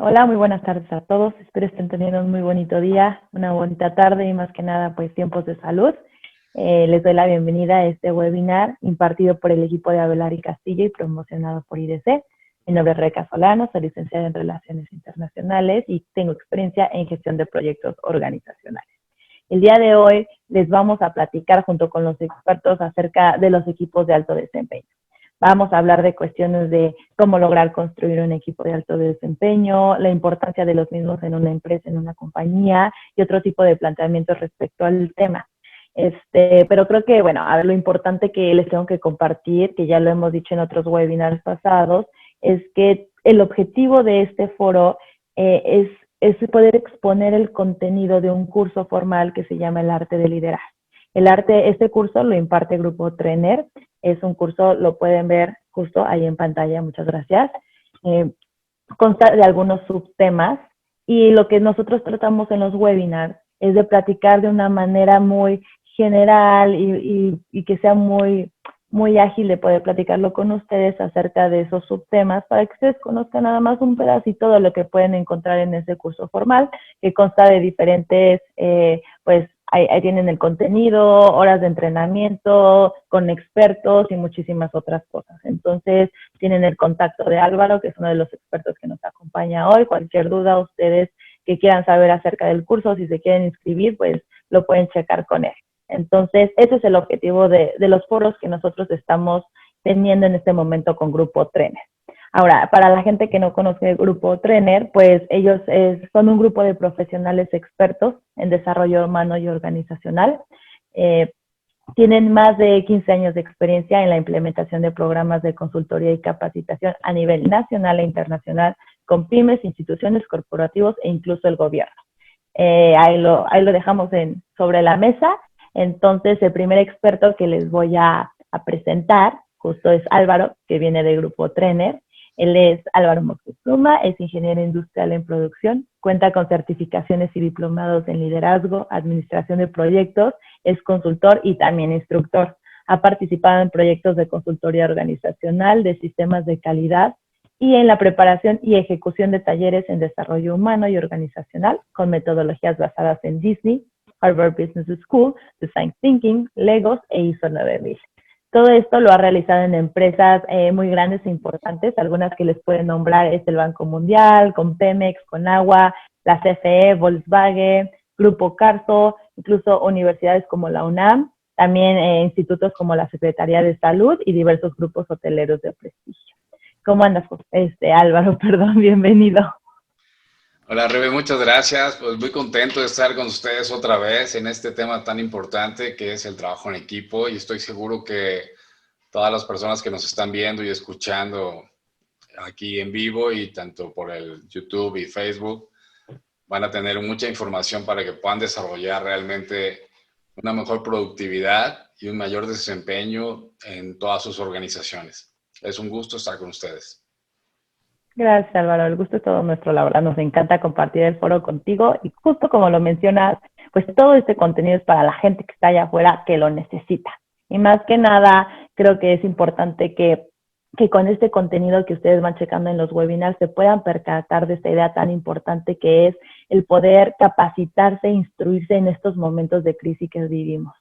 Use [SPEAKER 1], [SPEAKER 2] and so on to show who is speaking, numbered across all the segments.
[SPEAKER 1] Hola, muy buenas tardes a todos. Espero estén teniendo un muy bonito día, una bonita tarde y más que nada, pues tiempos de salud. Les doy la bienvenida a este webinar impartido por el equipo de Avelar y Castillo y promocionado por IDC. Mi nombre es Rebeca Solano, soy licenciada en Relaciones Internacionales y tengo experiencia en gestión de proyectos organizacionales. El día de hoy les vamos a platicar junto con los expertos acerca de los equipos de alto desempeño. Vamos a hablar de cuestiones de cómo lograr construir un equipo de alto desempeño, la importancia de los mismos en una empresa, en una compañía y otro tipo de planteamientos respecto al tema. Pero creo que, bueno, a ver, lo importante que les tengo que compartir, que ya lo hemos dicho en otros webinars pasados, es que el objetivo de este foro es poder exponer el contenido de un curso formal que se llama el arte de liderar. Este curso lo imparte Grupo Trener. Es un curso, lo pueden ver justo ahí en pantalla, muchas gracias. Consta de algunos subtemas y lo que nosotros tratamos en los webinars es de platicar de una manera muy general y que sea muy ágil de poder platicarlo con ustedes acerca de esos subtemas para que ustedes conozcan nada más un pedacito de lo que pueden encontrar en ese curso formal, que consta de diferentes, pues ahí tienen el contenido, horas de entrenamiento con expertos y muchísimas otras cosas. Entonces, tienen el contacto de Álvaro, que es uno de los expertos que nos acompaña hoy. Cualquier duda, ustedes que quieran saber acerca del curso, si se quieren inscribir, pues lo pueden checar con él. Entonces, ese es el objetivo de los foros que nosotros estamos teniendo en este momento con Grupo Trener. Ahora, para la gente que no conoce el Grupo Trener, pues ellos son un grupo de profesionales expertos en desarrollo humano y organizacional. Tienen más de 15 años de experiencia en la implementación de programas de consultoría y capacitación a nivel nacional e internacional con pymes, instituciones, corporativos e incluso el gobierno. Ahí lo dejamos sobre la mesa. Entonces, el primer experto que les voy a presentar justo es Álvaro, que viene del Grupo Trener. Él es Álvaro Moctezuma, es ingeniero industrial en producción, cuenta con certificaciones y diplomados en liderazgo, administración de proyectos, es consultor y también instructor. Ha participado en proyectos de consultoría organizacional, de sistemas de calidad y en la preparación y ejecución de talleres en desarrollo humano y organizacional con metodologías basadas en Disney, Harvard Business School, Design Thinking, Legos e ISO 9000. Todo esto lo ha realizado en empresas muy grandes e importantes, algunas que les pueden nombrar es el Banco Mundial, con Pemex, con Agua, la CFE, Volkswagen, Grupo Carso, incluso universidades como la UNAM, también institutos como la Secretaría de Salud y diversos grupos hoteleros de prestigio. ¿Cómo andas, Álvaro? Perdón, bienvenido.
[SPEAKER 2] Hola, Rebe, muchas gracias. Pues muy contento de estar con ustedes otra vez en este tema tan importante que es el trabajo en equipo y estoy seguro que todas las personas que nos están viendo y escuchando aquí en vivo y tanto por el YouTube y Facebook van a tener mucha información para que puedan desarrollar realmente una mejor productividad y un mayor desempeño en todas sus organizaciones. Es un gusto estar con ustedes.
[SPEAKER 1] Gracias, Álvaro. El gusto es todo nuestro, la verdad. Nos encanta compartir el foro contigo y justo como lo mencionas, pues todo este contenido es para la gente que está allá afuera que lo necesita. Y más que nada, creo que es importante que con este contenido que ustedes van checando en los webinars se puedan percatar de esta idea tan importante que es el poder capacitarse e instruirse en estos momentos de crisis que vivimos.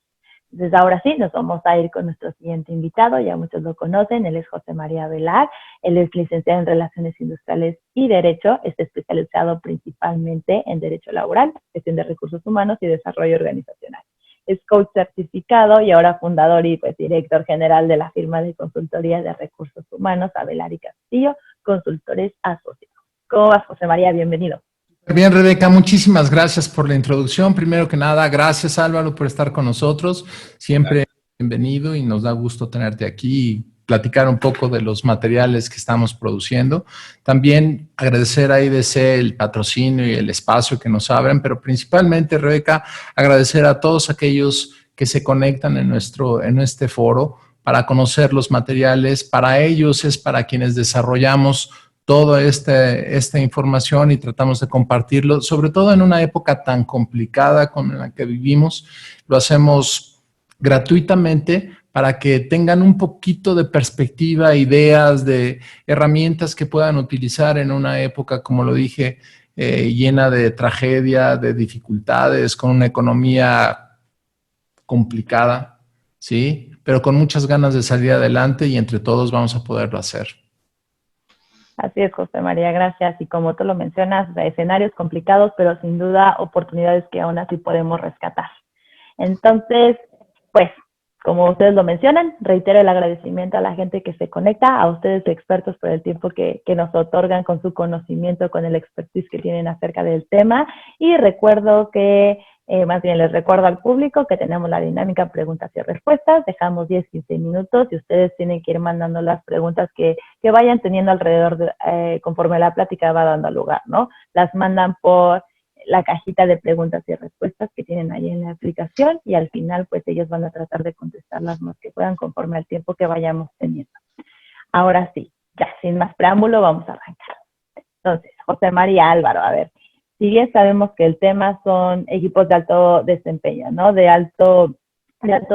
[SPEAKER 1] Entonces, ahora sí, nos vamos a ir con nuestro siguiente invitado, ya muchos lo conocen, él es José María Velar, él es licenciado en Relaciones Industriales y Derecho, está especializado principalmente en Derecho Laboral, Gestión de Recursos Humanos y Desarrollo Organizacional. Es coach certificado y ahora fundador y pues director general de la firma de consultoría de recursos humanos, Avelar y Castillo, Consultores Asociados. ¿Cómo vas, José María? Bienvenido.
[SPEAKER 3] Bien, Rebeca, muchísimas gracias por la introducción. Primero que nada, gracias Álvaro por estar con nosotros. Siempre bienvenido y nos da gusto tenerte aquí y platicar un poco de los materiales que estamos produciendo. También agradecer a IDC el patrocinio y el espacio que nos abren, pero principalmente, Rebeca, agradecer a todos aquellos que se conectan en este foro para conocer los materiales. Para ellos es para quienes desarrollamos toda esta información y tratamos de compartirlo, sobre todo en una época tan complicada como la que vivimos. Lo hacemos gratuitamente para que tengan un poquito de perspectiva, ideas de herramientas que puedan utilizar en una época, como lo dije, llena de tragedia, de dificultades, con una economía complicada, ¿sí? Pero con muchas ganas de salir adelante y entre todos vamos a poderlo hacer.
[SPEAKER 1] Así es, José María, gracias. Y como tú lo mencionas, escenarios complicados, pero sin duda oportunidades que aún así podemos rescatar. Entonces, pues, como ustedes lo mencionan, reitero el agradecimiento a la gente que se conecta, a ustedes expertos por el tiempo que nos otorgan con su conocimiento, con el expertise que tienen acerca del tema. Y recuerdo que, más bien les recuerdo al público que tenemos la dinámica preguntas y respuestas. Dejamos 10-15 minutos y ustedes tienen que ir mandando las preguntas que vayan teniendo alrededor de, conforme la plática va dando lugar, ¿no? Las mandan por la cajita de preguntas y respuestas que tienen ahí en la aplicación y al final pues ellos van a tratar de contestar las más que puedan conforme al tiempo que vayamos teniendo. Ahora sí, ya sin más preámbulo vamos a arrancar. Entonces, José María, Álvaro, a ver, si bien sabemos que el tema son equipos de alto desempeño, ¿no? De alto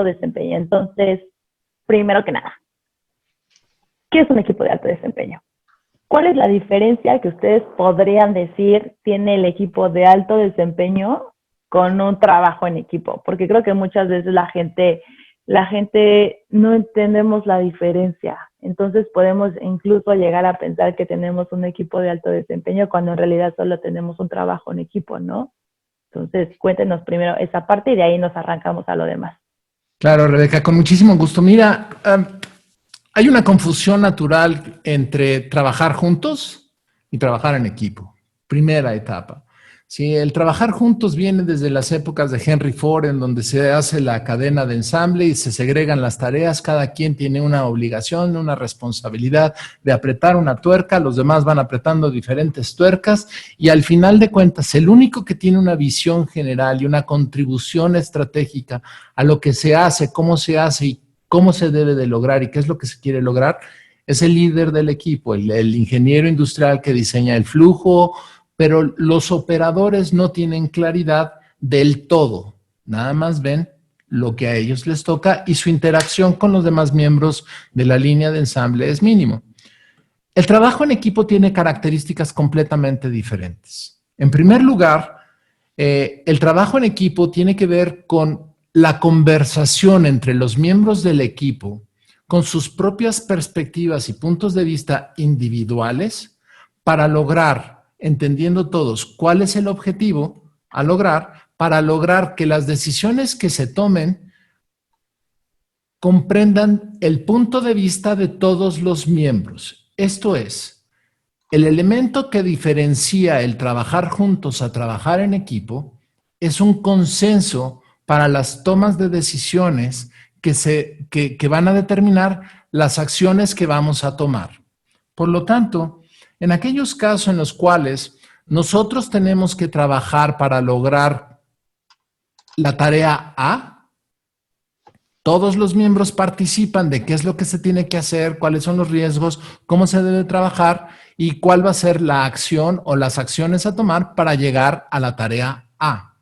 [SPEAKER 1] desempeño. Entonces, primero que nada, ¿qué es un equipo de alto desempeño? ¿Cuál es la diferencia que ustedes podrían decir tiene el equipo de alto desempeño con un trabajo en equipo? Porque creo que muchas veces la gente no entendemos la diferencia. Entonces podemos incluso llegar a pensar que tenemos un equipo de alto desempeño cuando en realidad solo tenemos un trabajo en equipo, ¿no? Entonces cuéntenos primero esa parte y de ahí nos arrancamos a lo demás.
[SPEAKER 3] Claro, Rebeca, con muchísimo gusto. Mira, hay una confusión natural entre trabajar juntos y trabajar en equipo. Primera etapa. Sí, el trabajar juntos viene desde las épocas de Henry Ford, en donde se hace la cadena de ensamble y se segregan las tareas. Cada quien tiene una obligación, una responsabilidad de apretar una tuerca. Los demás van apretando diferentes tuercas y al final de cuentas, el único que tiene una visión general y una contribución estratégica a lo que se hace, cómo se hace y cómo se debe de lograr y qué es lo que se quiere lograr, es el líder del equipo, el ingeniero industrial que diseña el flujo, pero los operadores no tienen claridad del todo, nada más ven lo que a ellos les toca y su interacción con los demás miembros de la línea de ensamble es mínimo. El trabajo en equipo tiene características completamente diferentes. En primer lugar, el trabajo en equipo tiene que ver con la conversación entre los miembros del equipo con sus propias perspectivas y puntos de vista individuales para lograr, entendiendo todos cuál es el objetivo a lograr, para lograr que las decisiones que se tomen comprendan el punto de vista de todos los miembros. Esto es, el elemento que diferencia el trabajar juntos a trabajar en equipo es un consenso para las tomas de decisiones que van a determinar las acciones que vamos a tomar. Por lo tanto, en aquellos casos en los cuales nosotros tenemos que trabajar para lograr la tarea A, todos los miembros participan de qué es lo que se tiene que hacer, cuáles son los riesgos, cómo se debe trabajar y cuál va a ser la acción o las acciones a tomar para llegar a la tarea A.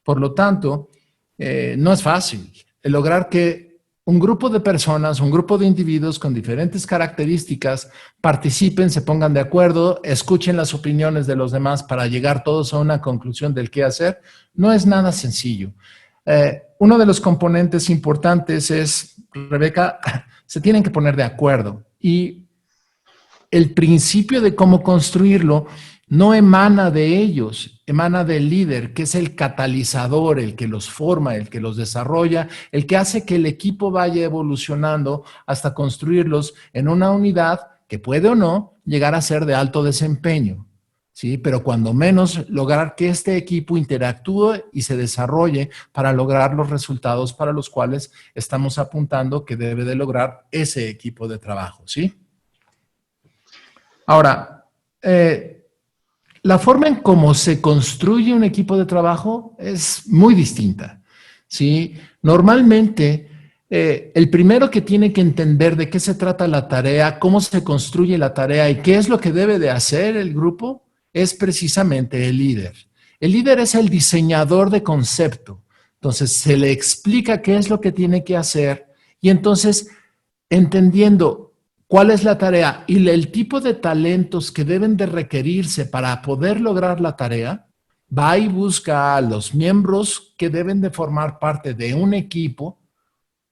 [SPEAKER 3] Por lo tanto, no es fácil lograr que un grupo de personas, un grupo de individuos con diferentes características participen, se pongan de acuerdo, escuchen las opiniones de los demás para llegar todos a una conclusión del qué hacer. No es nada sencillo. Uno de los componentes importantes es, Rebeca, se tienen que poner de acuerdo y el principio de cómo construirlo no emana de ellos, emana del líder, que es el catalizador, el que los forma, el que los desarrolla, el que hace que el equipo vaya evolucionando hasta construirlos en una unidad que puede o no llegar a ser de alto desempeño, ¿sí? Pero cuando menos lograr que este equipo interactúe y se desarrolle para lograr los resultados para los cuales estamos apuntando que debe de lograr ese equipo de trabajo, ¿sí? Ahora, la forma en cómo se construye un equipo de trabajo es muy distinta, ¿sí? Normalmente, el primero que tiene que entender de qué se trata la tarea, cómo se construye la tarea y qué es lo que debe de hacer el grupo, es precisamente el líder. El líder es el diseñador de concepto. Entonces, se le explica qué es lo que tiene que hacer Y entonces, entendiendo cuál es la tarea y el tipo de talentos que deben de requerirse para poder lograr la tarea, va y busca a los miembros que deben de formar parte de un equipo,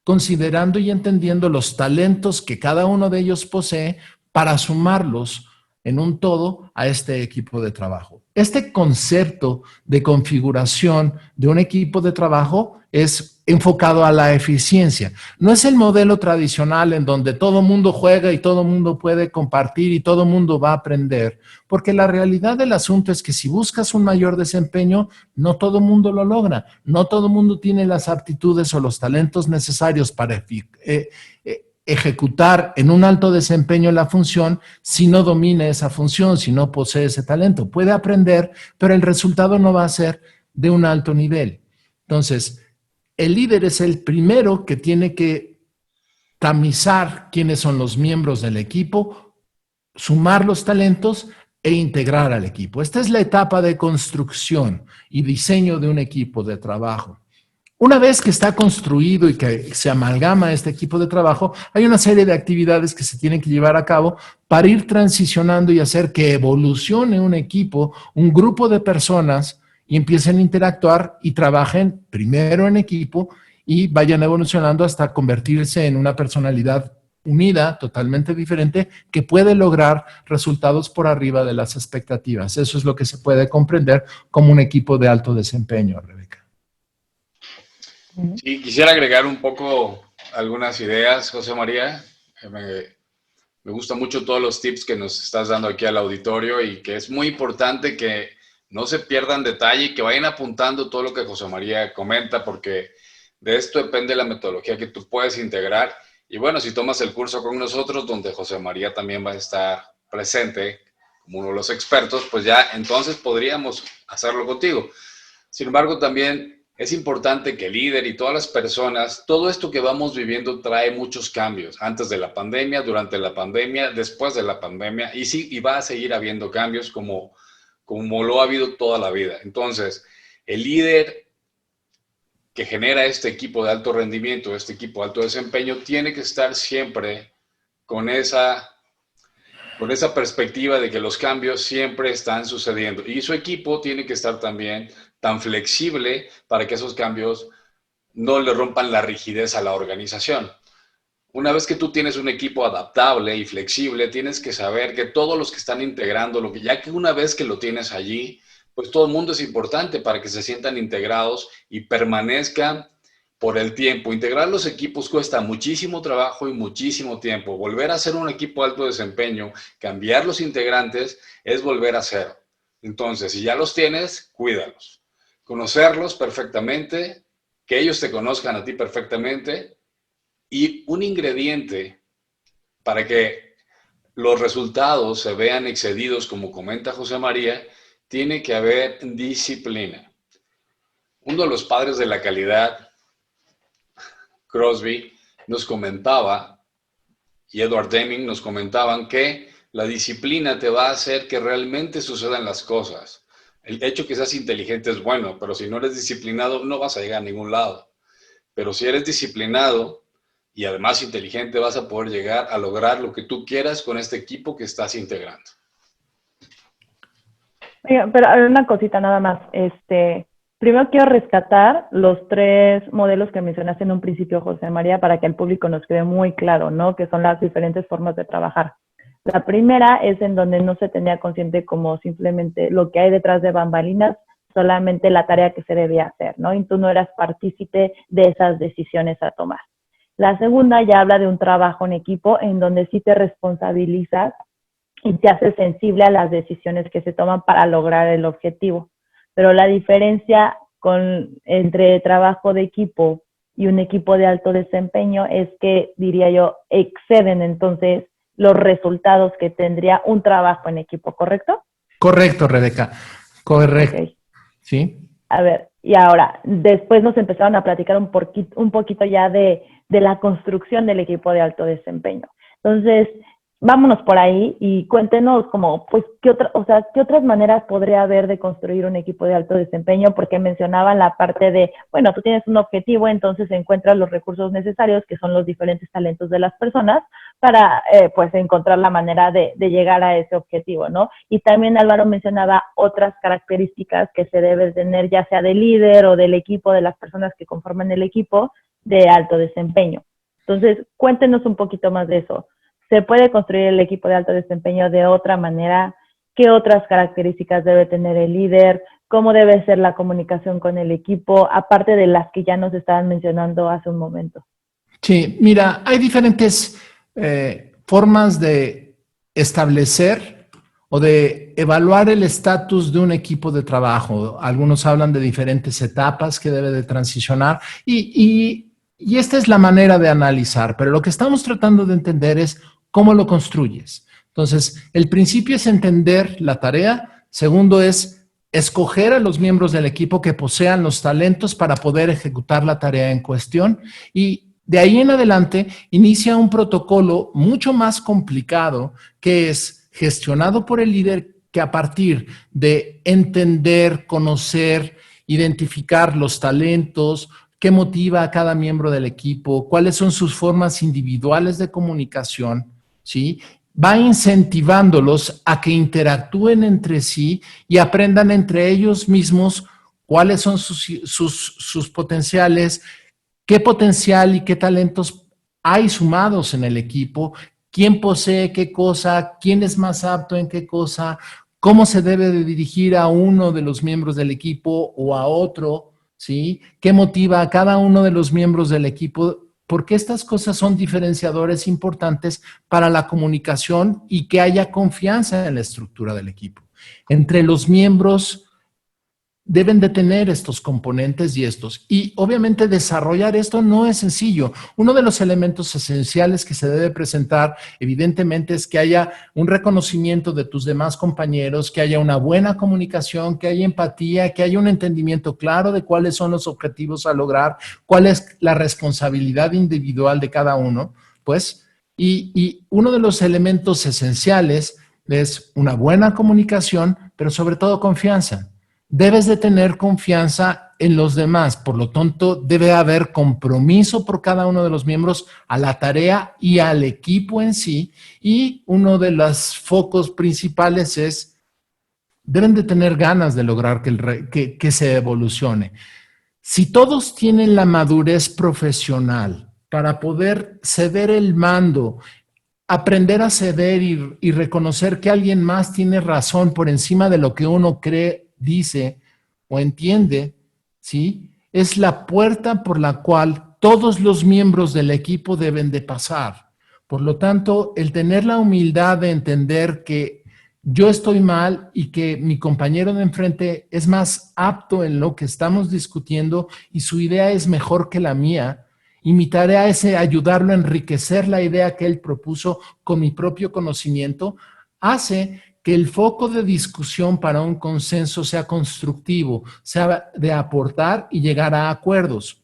[SPEAKER 3] considerando y entendiendo los talentos que cada uno de ellos posee para sumarlos en un todo a este equipo de trabajo. Este concepto de configuración de un equipo de trabajo es enfocado a la eficiencia. No es el modelo tradicional en donde todo mundo juega y todo mundo puede compartir y todo mundo va a aprender, porque la realidad del asunto es que si buscas un mayor desempeño, no todo mundo lo logra, no todo mundo tiene las aptitudes o los talentos necesarios para ejecutar en un alto desempeño la función si no domina esa función, si no posee ese talento. Puede aprender, pero el resultado no va a ser de un alto nivel. Entonces, el líder es el primero que tiene que tamizar quiénes son los miembros del equipo, sumar los talentos e integrar al equipo. Esta es la etapa de construcción y diseño de un equipo de trabajo. Una vez que está construido y que se amalgama este equipo de trabajo, hay una serie de actividades que se tienen que llevar a cabo para ir transicionando y hacer que evolucione un equipo, un grupo de personas y empiecen a interactuar y trabajen primero en equipo y vayan evolucionando hasta convertirse en una personalidad unida, totalmente diferente, que puede lograr resultados por arriba de las expectativas. Eso es lo que se puede comprender como un equipo de alto desempeño, Rebeca.
[SPEAKER 2] Sí, quisiera agregar un poco algunas ideas, José María. Me gustan mucho todos los tips que nos estás dando aquí al auditorio y que es muy importante que no se pierdan detalle y que vayan apuntando todo lo que José María comenta, porque de esto depende la metodología que tú puedes integrar. Y bueno, si tomas el curso con nosotros, donde José María también va a estar presente como uno de los expertos, pues ya entonces podríamos hacerlo contigo. Sin embargo, también es importante que el líder y todas las personas, todo esto que vamos viviendo trae muchos cambios. Antes de la pandemia, durante la pandemia, después de la pandemia, y sí, y va a seguir habiendo cambios como lo ha habido toda la vida. Entonces, el líder que genera este equipo de alto rendimiento, este equipo de alto desempeño, tiene que estar siempre con esa perspectiva de que los cambios siempre están sucediendo. Y su equipo tiene que estar también tan flexible para que esos cambios no le rompan la rigidez a la organización. Una vez que tú tienes un equipo adaptable y flexible, tienes que saber que todos los que están integrando, ya que una vez que lo tienes allí, pues todo el mundo es importante para que se sientan integrados y permanezcan por el tiempo. Integrar los equipos cuesta muchísimo trabajo y muchísimo tiempo. Volver a ser un equipo de alto desempeño, cambiar los integrantes, es volver a cero. Entonces, si ya los tienes, cuídalos. Conocerlos perfectamente, que ellos te conozcan a ti perfectamente. Y un ingrediente para que los resultados se vean excedidos, como comenta José María, tiene que haber disciplina. Uno de los padres de la calidad, Crosby, nos comentaba, y Edward Deming nos comentaban que la disciplina te va a hacer que realmente sucedan las cosas. El hecho que seas inteligente es bueno, pero si no eres disciplinado no vas a llegar a ningún lado. Pero si eres disciplinado y además inteligente, vas a poder llegar a lograr lo que tú quieras con este equipo que estás integrando.
[SPEAKER 1] Oiga, pero hay una cosita nada más. Primero quiero rescatar los 3 modelos que mencionaste en un principio, José María, para que el público nos quede muy claro, ¿no? Que son las diferentes formas de trabajar. La primera es en donde no se tenía consciente como simplemente lo que hay detrás de bambalinas, solamente la tarea que se debía hacer, ¿no? Y tú no eras partícipe de esas decisiones a tomar. La segunda ya habla de un trabajo en equipo en donde sí te responsabilizas y te haces sensible a las decisiones que se toman para lograr el objetivo. Pero la diferencia entre trabajo de equipo y un equipo de alto desempeño es que, diría yo, exceden entonces los resultados que tendría un trabajo en equipo, ¿correcto?
[SPEAKER 3] Correcto, Rebeca. Correcto. Okay. ¿Sí?
[SPEAKER 1] A ver, y ahora, después nos empezaron a platicar un poquito ya de la construcción del equipo de alto desempeño. Entonces, vámonos por ahí y cuéntenos como, pues, qué otras maneras podría haber de construir un equipo de alto desempeño, porque mencionaban la parte de, bueno, tú tienes un objetivo, entonces encuentras los recursos necesarios, que son los diferentes talentos de las personas, para, pues, encontrar la manera de llegar a ese objetivo, ¿no? Y también Álvaro mencionaba otras características que se debe tener, ya sea del líder o del equipo, de las personas que conforman el equipo de alto desempeño. Entonces, cuéntenos un poquito más de eso. ¿Se puede construir el equipo de alto desempeño de otra manera? ¿Qué otras características debe tener el líder? ¿Cómo debe ser la comunicación con el equipo? Aparte de las que ya nos estaban mencionando hace un momento.
[SPEAKER 3] Sí, mira, hay diferentes formas de establecer o de evaluar el estatus de un equipo de trabajo. Algunos hablan de diferentes etapas que debe de transicionar y esta es la manera de analizar, pero lo que estamos tratando de entender es cómo lo construyes. Entonces, el principio es entender la tarea. Segundo es escoger a los miembros del equipo que posean los talentos para poder ejecutar la tarea en cuestión. Y de ahí en adelante inicia un protocolo mucho más complicado que es gestionado por el líder, que a partir de entender, conocer, identificar los talentos, qué motiva a cada miembro del equipo, cuáles son sus formas individuales de comunicación, ¿sí? Va incentivándolos a que interactúen entre sí y aprendan entre ellos mismos cuáles son sus potenciales, qué potencial y qué talentos hay sumados en el equipo, quién posee qué cosa, quién es más apto en qué cosa, cómo se debe de dirigir a uno de los miembros del equipo o a otro, ¿sí? ¿Qué motiva a cada uno de los miembros del equipo? Porque estas cosas son diferenciadores importantes para la comunicación y que haya confianza en la estructura del equipo. Entre los miembros deben de tener estos componentes y estos. Y obviamente desarrollar esto no es sencillo. Uno de los elementos esenciales que se debe presentar, evidentemente, es que haya un reconocimiento de tus demás compañeros, que haya una buena comunicación, que haya empatía, que haya un entendimiento claro de cuáles son los objetivos a lograr, cuál es la responsabilidad individual de cada uno, pues. Y uno de los elementos esenciales es una buena comunicación, pero sobre todo confianza. Debes de tener confianza en los demás, por lo tanto, debe haber compromiso por cada uno de los miembros a la tarea y al equipo en sí, y uno de los focos principales es, deben de tener ganas de lograr que se evolucione. Si todos tienen la madurez profesional para poder ceder el mando, aprender a ceder y reconocer que alguien más tiene razón por encima de lo que uno cree, dice o entiende, ¿sí? Es la puerta por la cual todos los miembros del equipo deben de pasar. Por lo tanto, el tener la humildad de entender que yo estoy mal y que mi compañero de enfrente es más apto en lo que estamos discutiendo y su idea es mejor que la mía, y mi tarea es ayudarlo a enriquecer la idea que él propuso con mi propio conocimiento, hace que el foco de discusión para un consenso sea constructivo, sea de aportar y llegar a acuerdos.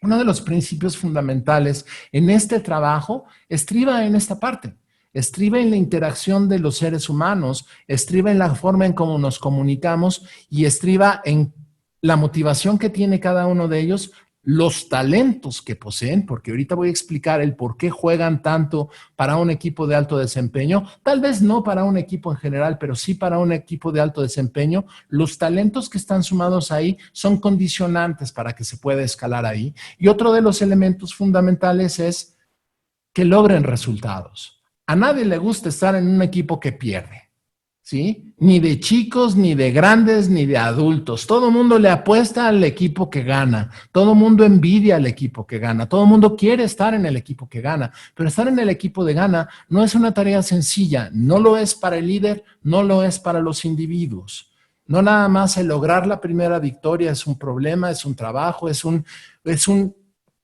[SPEAKER 3] Uno de los principios fundamentales en este trabajo estriba en esta parte, estriba en la interacción de los seres humanos, estriba en la forma en cómo nos comunicamos y estriba en la motivación que tiene cada uno de ellos, los talentos que poseen, porque ahorita voy a explicar el por qué juegan tanto para un equipo de alto desempeño, tal vez no para un equipo en general, pero sí para un equipo de alto desempeño. Los talentos que están sumados ahí son condicionantes para que se pueda escalar ahí. Y otro de los elementos fundamentales es que logren resultados. A nadie le gusta estar en un equipo que pierde, ¿sí? Ni de chicos, ni de grandes, ni de adultos. Todo mundo le apuesta al equipo que gana. Todo mundo envidia al equipo que gana. Todo mundo quiere estar en el equipo que gana. Pero estar en el equipo de gana no es una tarea sencilla. No lo es para el líder, no lo es para los individuos. No nada más el lograr la primera victoria es un problema, es un trabajo, es un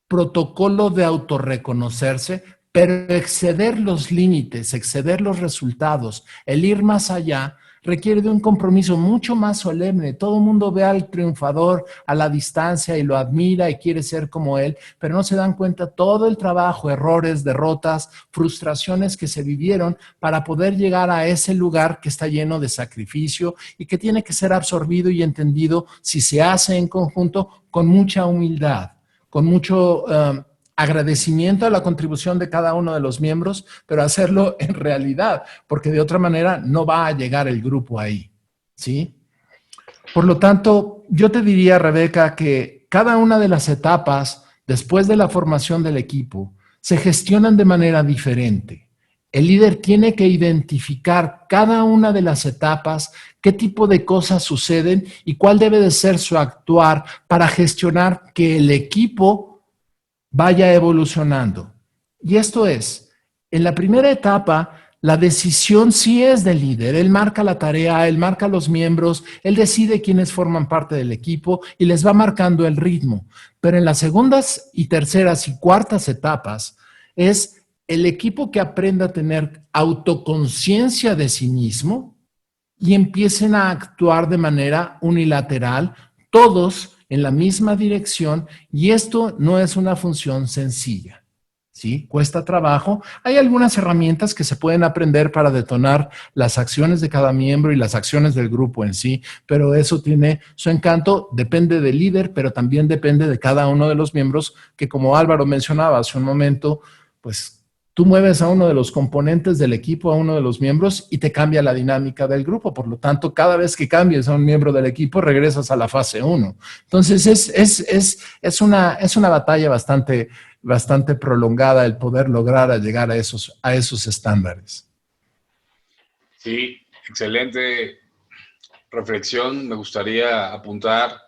[SPEAKER 3] protocolo de autorreconocerse, pero exceder los límites, exceder los resultados, el ir más allá, requiere de un compromiso mucho más solemne. Todo el mundo ve al triunfador a la distancia y lo admira y quiere ser como él, pero no se dan cuenta todo el trabajo, errores, derrotas, frustraciones que se vivieron para poder llegar a ese lugar que está lleno de sacrificio y que tiene que ser absorbido y entendido si se hace en conjunto con mucha humildad, con mucho agradecimiento a la contribución de cada uno de los miembros, pero hacerlo en realidad, porque de otra manera no va a llegar el grupo ahí, ¿sí? Por lo tanto, yo te diría, Rebeca, que cada una de las etapas después de la formación del equipo se gestionan de manera diferente. El líder tiene que identificar cada una de las etapas, qué tipo de cosas suceden y cuál debe de ser su actuar para gestionar que el equipo vaya evolucionando. Y esto es, en la primera etapa, la decisión sí es del líder. Él marca la tarea, él marca los miembros, él decide quiénes forman parte del equipo y les va marcando el ritmo. Pero en las segundas y terceras y cuartas etapas es el equipo que aprenda a tener autoconciencia de sí mismo y empiecen a actuar de manera unilateral, todos en la misma dirección, y esto no es una función sencilla, ¿sí? Cuesta trabajo. Hay algunas herramientas que se pueden aprender para detonar las acciones de cada miembro y las acciones del grupo en sí, pero eso tiene su encanto, depende del líder, pero también depende de cada uno de los miembros, que como Álvaro mencionaba hace un momento, pues tú mueves a uno de los componentes del equipo, a uno de los miembros, y te cambia la dinámica del grupo. Por lo tanto, cada vez que cambies a un miembro del equipo, regresas a la fase 1. Entonces, es una batalla bastante prolongada el poder lograr llegar a esos estándares.
[SPEAKER 2] Sí, excelente reflexión. Me gustaría apuntar.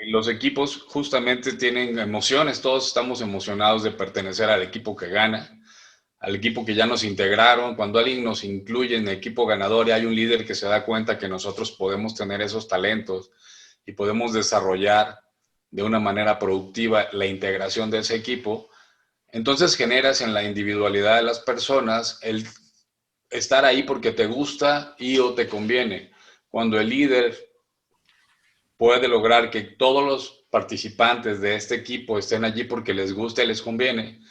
[SPEAKER 2] Los equipos justamente tienen emociones, todos estamos emocionados de pertenecer al equipo que gana, al equipo que ya nos integraron. Cuando alguien nos incluye en el equipo ganador y hay un líder que se da cuenta que nosotros podemos tener esos talentos y podemos desarrollar de una manera productiva la integración de ese equipo, entonces generas en la individualidad de las personas el estar ahí porque te gusta y o te conviene. Cuando el líder puede lograr que todos los participantes de este equipo estén allí porque les gusta y les conviene,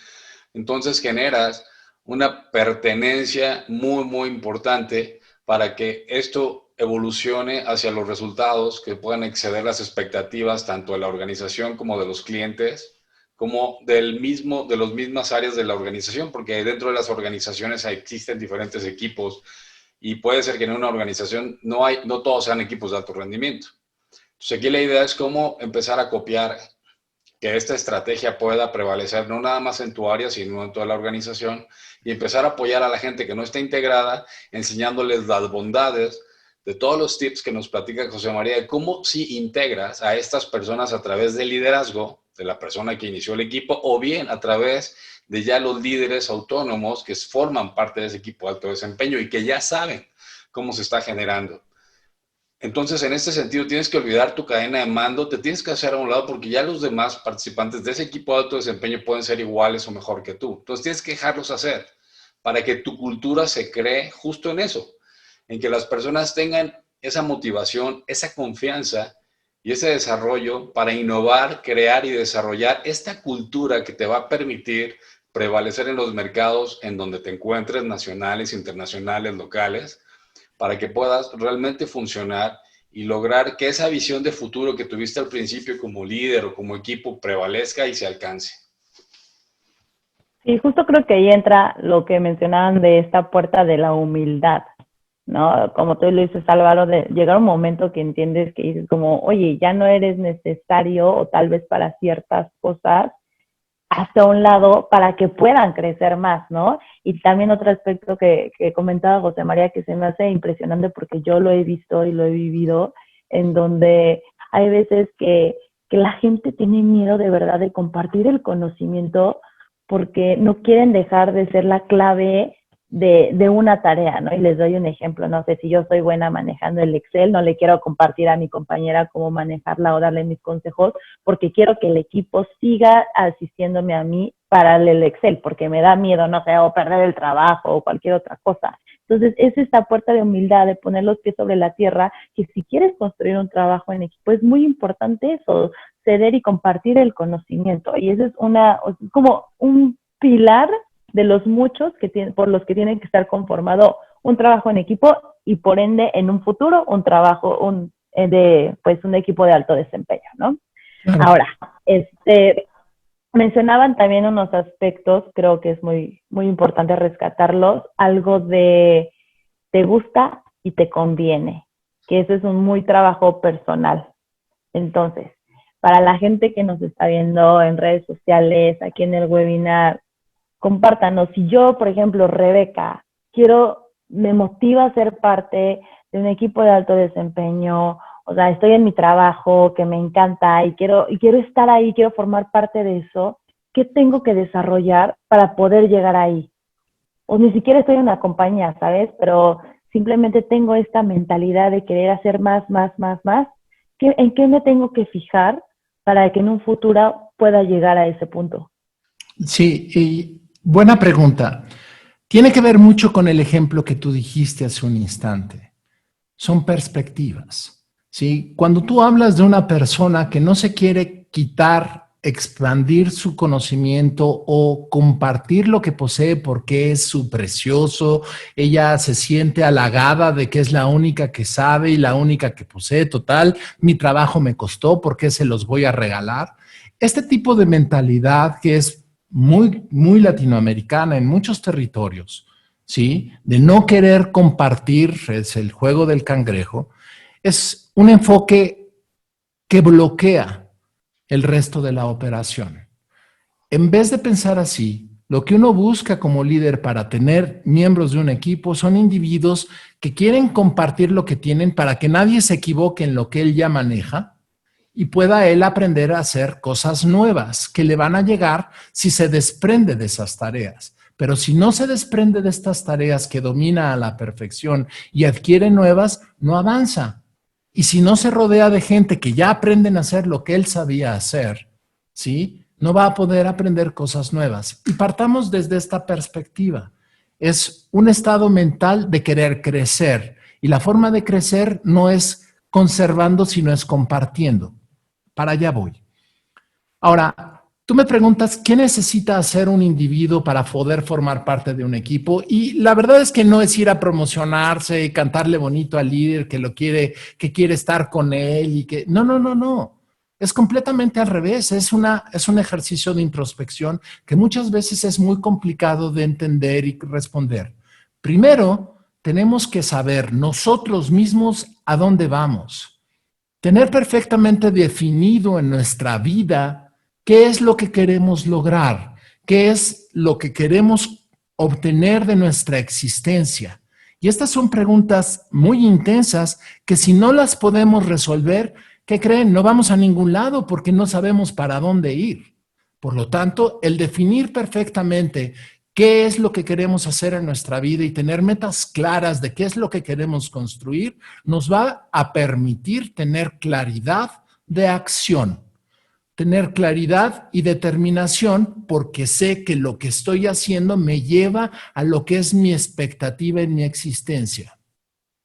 [SPEAKER 2] entonces generas una pertenencia muy, muy importante para que esto evolucione hacia los resultados que puedan exceder las expectativas tanto de la organización como de los clientes, como de las mismas áreas de la organización, porque dentro de las organizaciones existen diferentes equipos y puede ser que en una organización no todos sean equipos de alto rendimiento. Entonces aquí la idea es cómo empezar a copiar que esta estrategia pueda prevalecer no nada más en tu área, sino en toda la organización, y empezar a apoyar a la gente que no está integrada, enseñándoles las bondades de todos los tips que nos platica José María, de cómo si integras a estas personas a través del liderazgo de la persona que inició el equipo, o bien a través de ya los líderes autónomos que forman parte de ese equipo de alto desempeño y que ya saben cómo se está generando. Entonces, en este sentido, tienes que olvidar tu cadena de mando, te tienes que hacer a un lado porque ya los demás participantes de ese equipo de alto desempeño pueden ser iguales o mejor que tú. Entonces, tienes que dejarlos hacer para que tu cultura se cree justo en eso, en que las personas tengan esa motivación, esa confianza y ese desarrollo para innovar, crear y desarrollar esta cultura que te va a permitir prevalecer en los mercados en donde te encuentres, nacionales, internacionales, locales, para que puedas realmente funcionar y lograr que esa visión de futuro que tuviste al principio como líder o como equipo prevalezca y se alcance.
[SPEAKER 1] Sí, justo creo que ahí entra lo que mencionaban de esta puerta de la humildad, ¿no? Como tú lo dices, Álvaro, de llegar un momento que entiendes que dices como, oye, ya no eres necesario o tal vez para ciertas cosas, hacia un lado para que puedan crecer más, ¿no? Y también otro aspecto que comentaba José María que se me hace impresionante porque yo lo he visto y lo he vivido, en donde hay veces que la gente tiene miedo de verdad de compartir el conocimiento porque no quieren dejar de ser la clave de una tarea, ¿no? Y les doy un ejemplo, no sé, si yo soy buena manejando el Excel, no le quiero compartir a mi compañera cómo manejarla o darle mis consejos, porque quiero que el equipo siga asistiéndome a mí para el Excel, porque me da miedo, no sé, o perder el trabajo o cualquier otra cosa. Entonces, es esta puerta de humildad, de poner los pies sobre la tierra, que si quieres construir un trabajo en equipo, es muy importante eso, ceder y compartir el conocimiento. Y eso es como un pilar de los muchos por los que tienen que estar conformado un trabajo en equipo y por ende en un futuro un equipo de alto desempeño, ¿no? Claro. Ahora, mencionaban también unos aspectos, creo que es muy, muy importante rescatarlos, algo de te gusta y te conviene, que eso es un muy trabajo personal. Entonces, para la gente que nos está viendo en redes sociales, aquí en el webinar, compártanos. Si yo, por ejemplo, Rebeca, me motiva a ser parte de un equipo de alto desempeño, o sea, estoy en mi trabajo que me encanta y quiero estar ahí, quiero formar parte de eso, ¿qué tengo que desarrollar para poder llegar ahí? O ni siquiera estoy en una compañía, ¿sabes? Pero simplemente tengo esta mentalidad de querer hacer más. ¿En qué me tengo que fijar para que en un futuro pueda llegar a ese punto?
[SPEAKER 3] Sí, y buena pregunta. Tiene que ver mucho con el ejemplo que tú dijiste hace un instante. Son perspectivas. ¿Sí? Cuando tú hablas de una persona que no se quiere quitar, expandir su conocimiento o compartir lo que posee porque es su precioso, ella se siente halagada de que es la única que sabe y la única que posee, total, mi trabajo me costó, ¿por qué se los voy a regalar? Este tipo de mentalidad que es muy, muy latinoamericana en muchos territorios, ¿sí? De no querer compartir, es el juego del cangrejo, es un enfoque que bloquea el resto de la operación. En vez de pensar así, lo que uno busca como líder para tener miembros de un equipo son individuos que quieren compartir lo que tienen para que nadie se equivoque en lo que él ya maneja y pueda él aprender a hacer cosas nuevas que le van a llegar si se desprende de esas tareas. Pero si no se desprende de estas tareas que domina a la perfección y adquiere nuevas, no avanza. Y si no se rodea de gente que ya aprenden a hacer lo que él sabía hacer, ¿sí? No va a poder aprender cosas nuevas. Y partamos desde esta perspectiva. Es un estado mental de querer crecer. Y la forma de crecer no es conservando, sino es compartiendo. Para allá voy. Ahora, tú me preguntas, ¿qué necesita hacer un individuo para poder formar parte de un equipo? Y la verdad es que no es ir a promocionarse y cantarle bonito al líder que quiere estar con él y que... No. Es completamente al revés. Es un ejercicio de introspección que muchas veces es muy complicado de entender y responder. Primero, tenemos que saber nosotros mismos a dónde vamos. Tener perfectamente definido en nuestra vida qué es lo que queremos lograr, qué es lo que queremos obtener de nuestra existencia. Y estas son preguntas muy intensas que si no las podemos resolver, ¿qué creen? No vamos a ningún lado porque no sabemos para dónde ir. Por lo tanto, el definir perfectamente qué es lo que queremos hacer en nuestra vida y tener metas claras de qué es lo que queremos construir, nos va a permitir tener claridad de acción, tener claridad y determinación porque sé que lo que estoy haciendo me lleva a lo que es mi expectativa en mi existencia.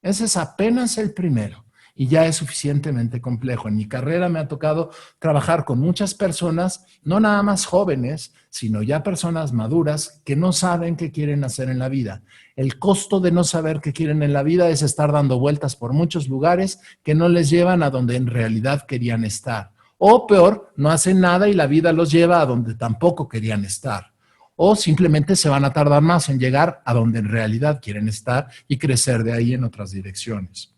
[SPEAKER 3] Ese es apenas el primero. Y ya es suficientemente complejo. En mi carrera me ha tocado trabajar con muchas personas, no nada más jóvenes, sino ya personas maduras que no saben qué quieren hacer en la vida. El costo de no saber qué quieren en la vida es estar dando vueltas por muchos lugares que no les llevan a donde en realidad querían estar. O peor, no hacen nada y la vida los lleva a donde tampoco querían estar. O simplemente se van a tardar más en llegar a donde en realidad quieren estar y crecer de ahí en otras direcciones.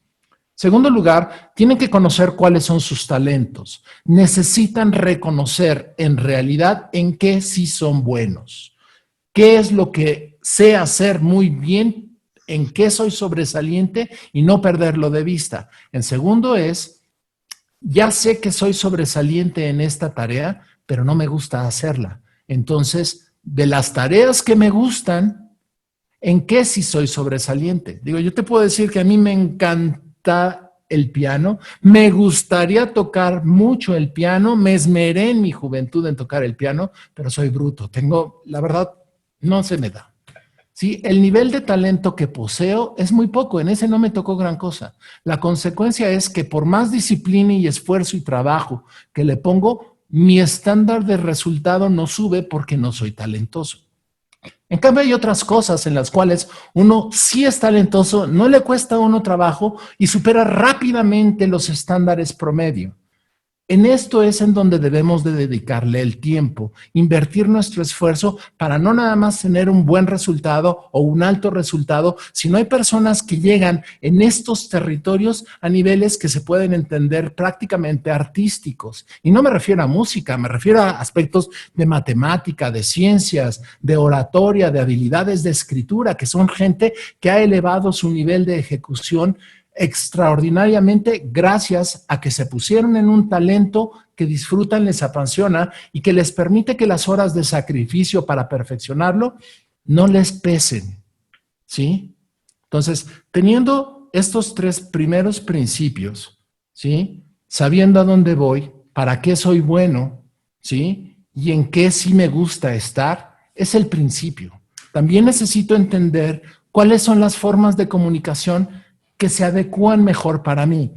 [SPEAKER 3] Segundo lugar, tienen que conocer cuáles son sus talentos. Necesitan reconocer en realidad en qué sí son buenos. ¿Qué es lo que sé hacer muy bien? ¿En qué soy sobresaliente? Y no perderlo de vista. En segundo es, ya sé que soy sobresaliente en esta tarea, pero no me gusta hacerla. Entonces, de las tareas que me gustan, ¿en qué sí soy sobresaliente? Digo, yo te puedo decir que a mí me encanta el piano, me gustaría tocar mucho el piano, me esmeré en mi juventud en tocar el piano, pero soy bruto, la verdad, no se me da. ¿sí? El nivel de talento que poseo es muy poco, en ese no me tocó gran cosa. La consecuencia es que por más disciplina y esfuerzo y trabajo que le pongo, mi estándar de resultado no sube porque no soy talentoso. En cambio, hay otras cosas en las cuales uno sí es talentoso, no le cuesta a uno trabajo y supera rápidamente los estándares promedio. En esto es en donde debemos de dedicarle el tiempo, invertir nuestro esfuerzo para no nada más tener un buen resultado o un alto resultado, sino hay personas que llegan en estos territorios a niveles que se pueden entender prácticamente artísticos. Y no me refiero a música, me refiero a aspectos de matemática, de ciencias, de oratoria, de habilidades de escritura, que son gente que ha elevado su nivel de ejecución extraordinariamente gracias a que se pusieron en un talento que disfrutan, les apasiona y que les permite que las horas de sacrificio para perfeccionarlo no les pesen, ¿sí? Entonces, teniendo estos tres primeros principios, ¿sí? Sabiendo a dónde voy, para qué soy bueno, ¿sí? Y en qué sí me gusta estar, es el principio. También necesito entender cuáles son las formas de comunicación que se adecúan mejor para mí.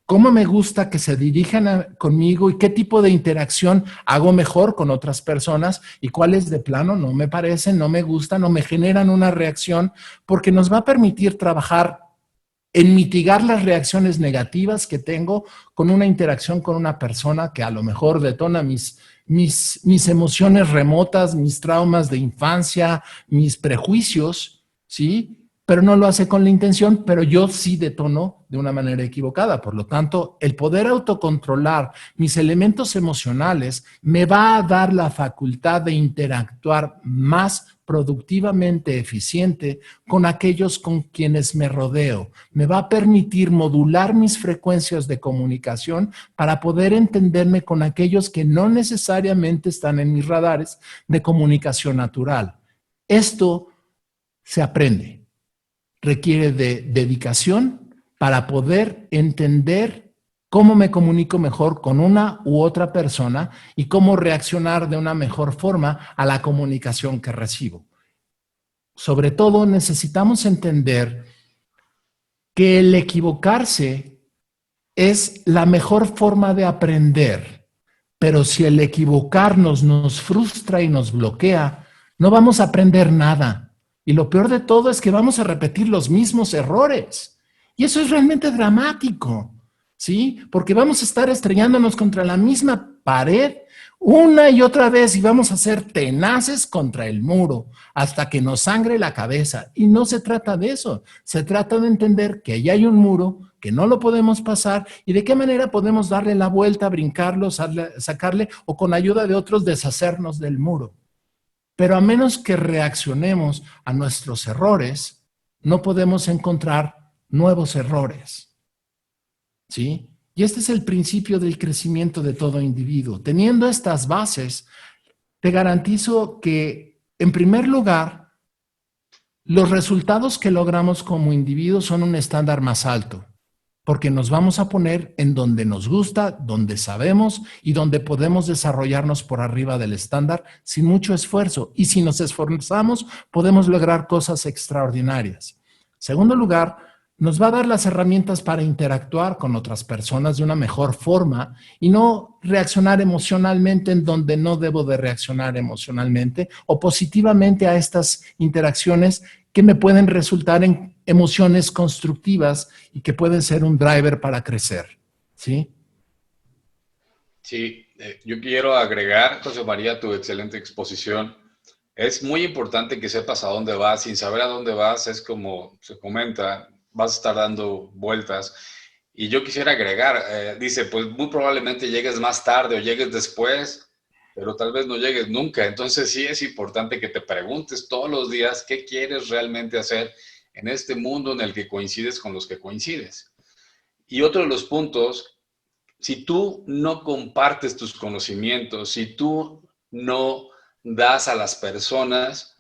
[SPEAKER 3] ¿Cómo me gusta que se dirijan conmigo y qué tipo de interacción hago mejor con otras personas y cuáles de plano no me parecen, no me gustan o me generan una reacción? Porque nos va a permitir trabajar en mitigar las reacciones negativas que tengo con una interacción con una persona que a lo mejor detona mis emociones remotas, mis traumas de infancia, mis prejuicios, ¿sí? Pero no lo hace con la intención, pero yo sí detono de una manera equivocada. Por lo tanto, el poder autocontrolar mis elementos emocionales me va a dar la facultad de interactuar más productivamente eficiente con aquellos con quienes me rodeo. Me va a permitir modular mis frecuencias de comunicación para poder entenderme con aquellos que no necesariamente están en mis radares de comunicación natural. Esto se aprende. Requiere de dedicación para poder entender cómo me comunico mejor con una u otra persona y cómo reaccionar de una mejor forma a la comunicación que recibo. Sobre todo, necesitamos entender que el equivocarse es la mejor forma de aprender, pero si el equivocarnos nos frustra y nos bloquea, no vamos a aprender nada. Y lo peor de todo es que vamos a repetir los mismos errores. Y eso es realmente dramático, ¿sí? Porque vamos a estar estrellándonos contra la misma pared una y otra vez y vamos a ser tenaces contra el muro hasta que nos sangre la cabeza. Y no se trata de eso. Se trata de entender que allá hay un muro, que no lo podemos pasar y de qué manera podemos darle la vuelta, brincarlo, sacarle o con ayuda de otros deshacernos del muro. Pero a menos que reaccionemos a nuestros errores, no podemos encontrar nuevos errores, ¿sí? Y este es el principio del crecimiento de todo individuo. Teniendo estas bases, te garantizo que, en primer lugar, los resultados que logramos como individuos son un estándar más alto, porque nos vamos a poner en donde nos gusta, donde sabemos y donde podemos desarrollarnos por arriba del estándar sin mucho esfuerzo. Y si nos esforzamos, podemos lograr cosas extraordinarias. En segundo lugar, nos va a dar las herramientas para interactuar con otras personas de una mejor forma y no reaccionar emocionalmente en donde no debo de reaccionar emocionalmente o positivamente a estas interacciones que me pueden resultar en emociones constructivas y que pueden ser un driver para crecer, ¿sí?
[SPEAKER 2] Sí, yo quiero agregar, José María, tu excelente exposición. Es muy importante que sepas a dónde vas. Sin saber a dónde vas, es como se comenta, vas a estar dando vueltas. Y yo quisiera agregar, dice, pues muy probablemente llegues más tarde o llegues después, pero tal vez no llegues nunca. Entonces sí es importante que te preguntes todos los días qué quieres realmente hacer en este mundo en el que coincides con los que coincides. Y otro de los puntos, si tú no compartes tus conocimientos, si tú no das a las personas,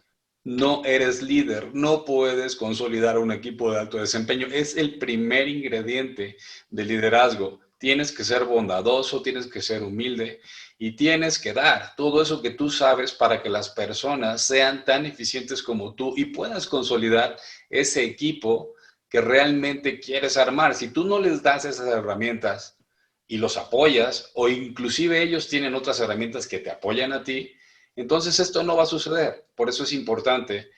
[SPEAKER 2] no eres líder, no puedes consolidar un equipo de alto desempeño. Es el primer ingrediente de liderazgo. tienes que ser bondadoso, tienes que ser humilde y tienes que dar todo eso que tú sabes para que las personas sean tan eficientes como tú y puedas consolidar ese equipo que realmente quieres armar. Si tú no les das esas herramientas y los apoyas, o inclusive ellos tienen otras herramientas que te apoyan a ti, entonces esto no va a suceder. Por eso es importante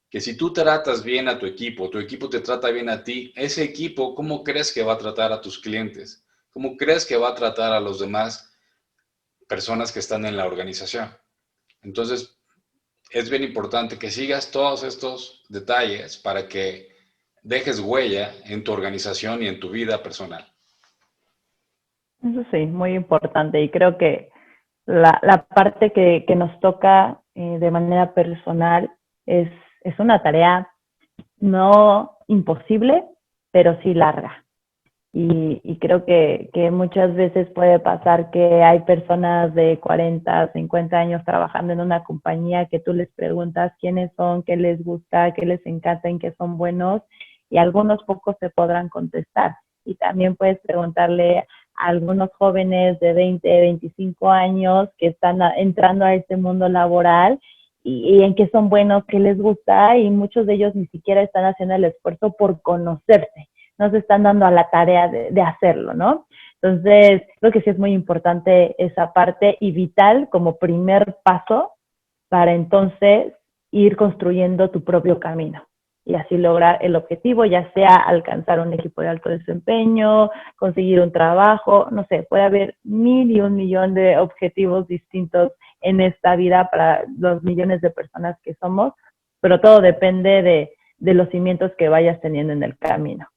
[SPEAKER 2] que si tú tratas bien a tu equipo te trata bien a ti, ese equipo, ¿cómo crees que va a tratar a tus clientes? ¿Cómo crees que va a tratar a los demás personas que están en la organización? Entonces, es bien importante que sigas todos estos detalles para que dejes huella en tu organización y en tu vida personal.
[SPEAKER 1] Eso sí, muy importante. Y creo que la parte que nos toca de manera personal es una tarea no imposible, pero sí larga. Y creo que muchas veces puede pasar que hay personas de 40, 50 años trabajando en una compañía que tú les preguntas quiénes son, qué les gusta, qué les encanta, en qué son buenos, y algunos pocos te podrán contestar. Y también puedes preguntarle a algunos jóvenes de 20, 25 años que están entrando a este mundo laboral y en qué son buenos, qué les gusta, y muchos de ellos ni siquiera están haciendo el esfuerzo por conocerse, no se están dando a la tarea de hacerlo, ¿no? Entonces, creo que sí es muy importante esa parte y vital como primer paso para entonces ir construyendo tu propio camino y así lograr el objetivo, ya sea alcanzar un equipo de alto desempeño, conseguir un trabajo, no sé, puede haber 1,000 y 1,000,000 de objetivos distintos en esta vida para los millones de personas que somos, pero todo depende de los cimientos que vayas teniendo en el camino.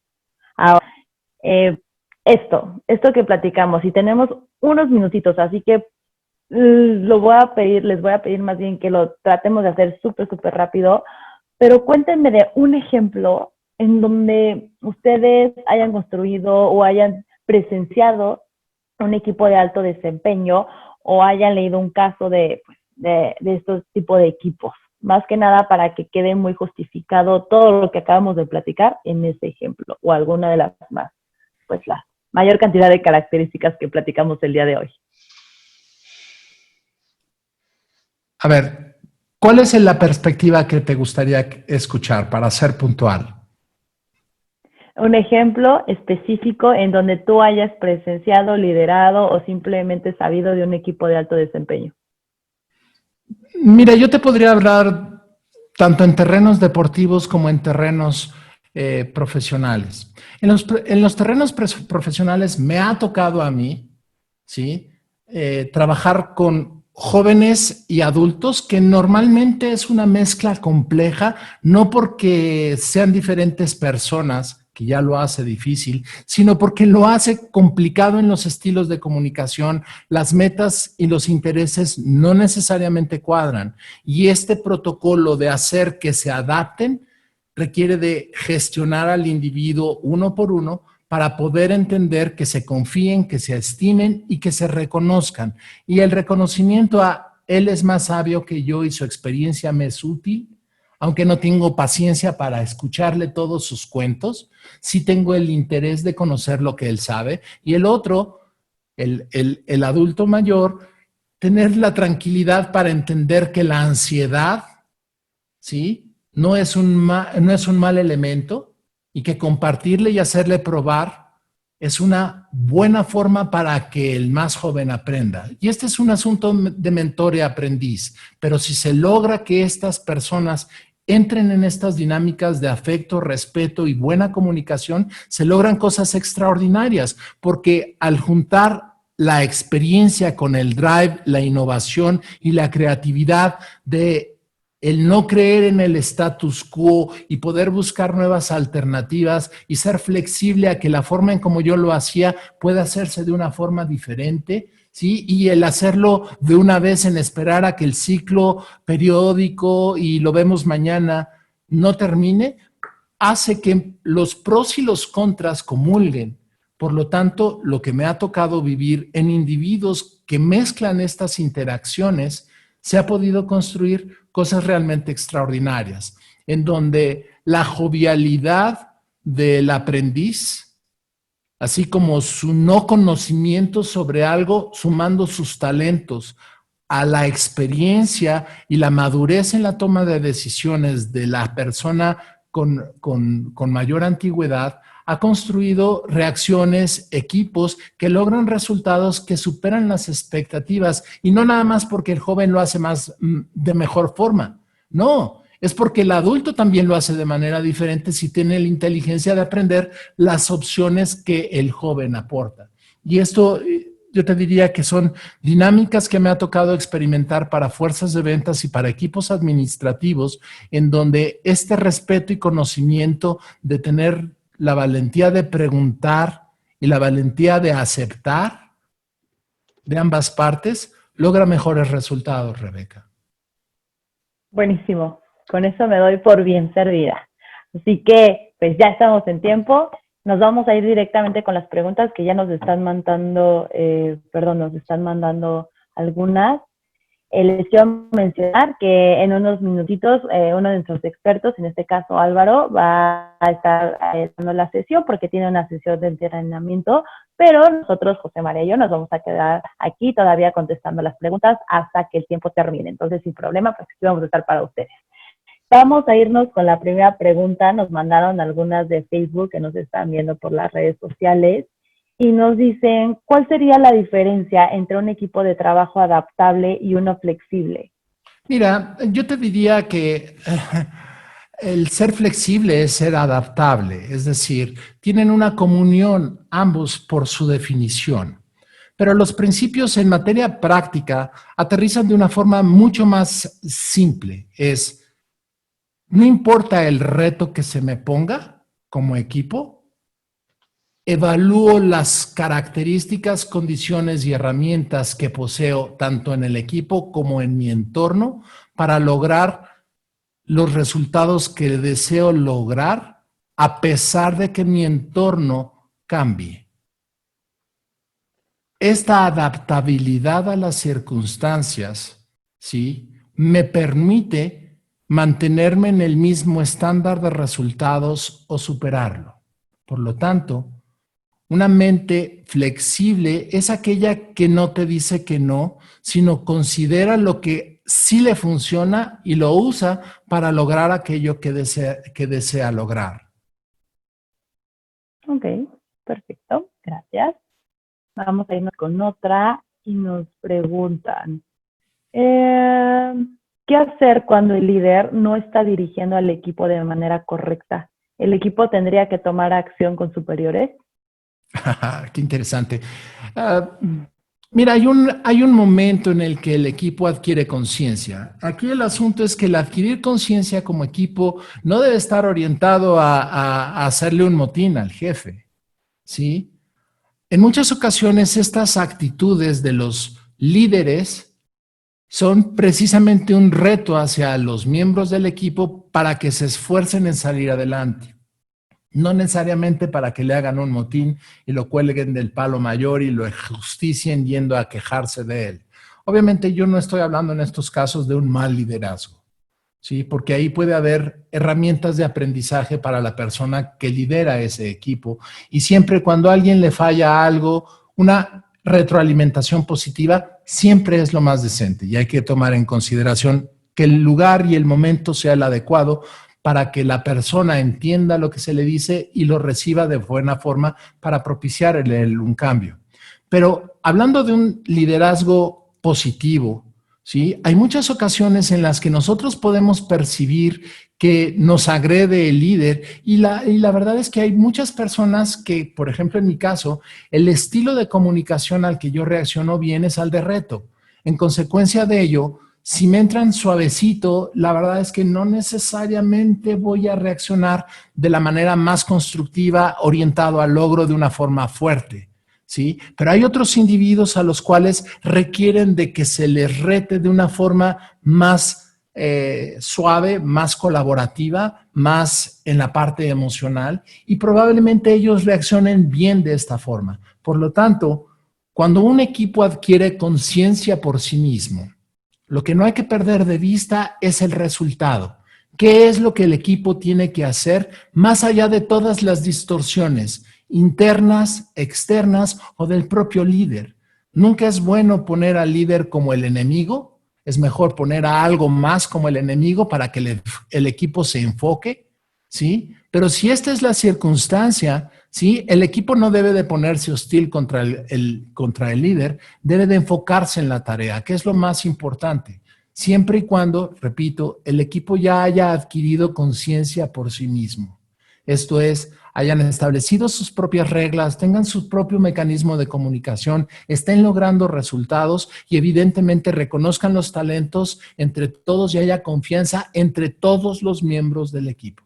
[SPEAKER 1] Ahora, esto que platicamos, y tenemos unos minutitos, así que les voy a pedir más bien que lo tratemos de hacer súper, súper rápido, pero cuéntenme de un ejemplo en donde ustedes hayan construido o hayan presenciado un equipo de alto desempeño o hayan leído un caso de estos tipos de equipos. Más que nada para que quede muy justificado todo lo que acabamos de platicar en ese ejemplo o alguna de las más, pues la mayor cantidad de características que platicamos el día de hoy.
[SPEAKER 3] A ver, ¿cuál es la perspectiva que te gustaría escuchar para ser puntual?
[SPEAKER 1] Un ejemplo específico en donde tú hayas presenciado, liderado o simplemente sabido de un equipo de alto desempeño.
[SPEAKER 3] Mira, yo te podría hablar tanto en terrenos deportivos como en terrenos profesionales. En los terrenos profesionales me ha tocado a mí, ¿sí? Trabajar con jóvenes y adultos, que normalmente es una mezcla compleja, no porque sean diferentes personas, que ya lo hace difícil, sino porque lo hace complicado en los estilos de comunicación. Las metas y los intereses no necesariamente cuadran. Y este protocolo de hacer que se adapten requiere de gestionar al individuo uno por uno para poder entender que se confíen, que se estimen y que se reconozcan. Y el reconocimiento a él es más sabio que yo y su experiencia me es útil, aunque no tengo paciencia para escucharle todos sus cuentos, sí tengo el interés de conocer lo que él sabe. Y el otro, el adulto mayor, tener la tranquilidad para entender que la ansiedad, ¿sí?, no es un mal elemento, y que compartirle y hacerle probar es una buena forma para que el más joven aprenda. Y este es un asunto de mentor y aprendiz, pero si se logra que estas personas entren en estas dinámicas de afecto, respeto y buena comunicación, se logran cosas extraordinarias, porque al juntar la experiencia con el drive, la innovación y la creatividad de el no creer en el status quo y poder buscar nuevas alternativas y ser flexible a que la forma en como yo lo hacía pueda hacerse de una forma diferente, ¿sí? Y el hacerlo de una vez en esperar a que el ciclo periódico y lo vemos mañana no termine, hace que los pros y los contras comulguen. Por lo tanto, lo que me ha tocado vivir en individuos que mezclan estas interacciones, se ha podido construir cosas realmente extraordinarias, en donde la jovialidad del aprendiz así como su no conocimiento sobre algo, sumando sus talentos a la experiencia y la madurez en la toma de decisiones de la persona con mayor antigüedad, ha construido reacciones, equipos que logran resultados que superan las expectativas, y no nada más porque el joven lo hace de mejor forma, no, es porque el adulto también lo hace de manera diferente si tiene la inteligencia de aprender las opciones que el joven aporta. Y esto yo te diría que son dinámicas que me ha tocado experimentar para fuerzas de ventas y para equipos administrativos, en donde este respeto y conocimiento de tener la valentía de preguntar y la valentía de aceptar de ambas partes logra mejores resultados, Rebeca.
[SPEAKER 1] Buenísimo. Con eso me doy por bien servida. Así que, pues ya estamos en tiempo. Nos vamos a ir directamente con las preguntas que ya nos están mandando, nos están mandando algunas. Les quiero mencionar que en unos minutitos uno de nuestros expertos, en este caso Álvaro, va a estar dando la sesión porque tiene una sesión de entrenamiento, pero nosotros, José María y yo, nos vamos a quedar aquí todavía contestando las preguntas hasta que el tiempo termine. Entonces, sin problema, pues aquí vamos a estar para ustedes. Vamos a irnos con la primera pregunta. Nos mandaron algunas de Facebook que nos están viendo por las redes sociales y nos dicen, ¿cuál sería la diferencia entre un equipo de trabajo adaptable y uno flexible?
[SPEAKER 3] Mira, yo te diría que el ser flexible es ser adaptable, es decir, tienen una comunión ambos por su definición. Pero los principios en materia práctica aterrizan de una forma mucho más simple. No importa el reto que se me ponga como equipo, evalúo las características, condiciones y herramientas que poseo tanto en el equipo como en mi entorno para lograr los resultados que deseo lograr a pesar de que mi entorno cambie. Esta adaptabilidad a las circunstancias, ¿sí?, me permite mantenerme en el mismo estándar de resultados o superarlo. Por lo tanto, una mente flexible es aquella que no te dice que no, sino considera lo que sí le funciona y lo usa para lograr aquello que desea lograr.
[SPEAKER 1] Ok, perfecto, gracias. Vamos a irnos con otra y nos preguntan, ¿qué hacer cuando el líder no está dirigiendo al equipo de manera correcta? ¿El equipo tendría que tomar acción con superiores?
[SPEAKER 3] Qué interesante. Mira, hay un momento en el que el equipo adquiere conciencia. Aquí el asunto es que el adquirir conciencia como equipo no debe estar orientado a hacerle un motín al jefe, ¿sí? En muchas ocasiones estas actitudes de los líderes son precisamente un reto hacia los miembros del equipo para que se esfuercen en salir adelante. No necesariamente para que le hagan un motín y lo cuelguen del palo mayor y lo justicien yendo a quejarse de él. Obviamente yo no estoy hablando en estos casos de un mal liderazgo, ¿sí? Porque ahí puede haber herramientas de aprendizaje para la persona que lidera ese equipo, y siempre cuando a alguien le falla algo, una retroalimentación positiva siempre es lo más decente, y hay que tomar en consideración que el lugar y el momento sea el adecuado para que la persona entienda lo que se le dice y lo reciba de buena forma para propiciar un cambio. Pero hablando de un liderazgo positivo, ¿sí?, hay muchas ocasiones en las que nosotros podemos percibir que nos agrede el líder y la verdad es que hay muchas personas que, por ejemplo, en mi caso, el estilo de comunicación al que yo reacciono bien es al de reto. En consecuencia de ello, si me entran suavecito, la verdad es que no necesariamente voy a reaccionar de la manera más constructiva, orientado al logro de una forma fuerte, ¿sí? Pero hay otros individuos a los cuales requieren de que se les rete de una forma más suave, más colaborativa, más en la parte emocional, y probablemente ellos reaccionen bien de esta forma. Por lo tanto, cuando un equipo adquiere conciencia por sí mismo, lo que no hay que perder de vista es el resultado. ¿Qué es lo que el equipo tiene que hacer más allá de todas las distorsiones internas, externas o del propio líder. Nunca es bueno poner al líder como el enemigo, es mejor poner a algo más como el enemigo para que el equipo se enfoque, ¿sí? Pero si esta es la circunstancia, ¿sí? El equipo no debe de ponerse hostil contra el líder, debe de enfocarse en la tarea, que es lo más importante. Siempre y cuando, repito, el equipo ya haya adquirido conciencia por sí mismo. Esto es, hayan establecido sus propias reglas, tengan su propio mecanismo de comunicación, estén logrando resultados y evidentemente reconozcan los talentos entre todos y haya confianza entre todos los miembros del equipo.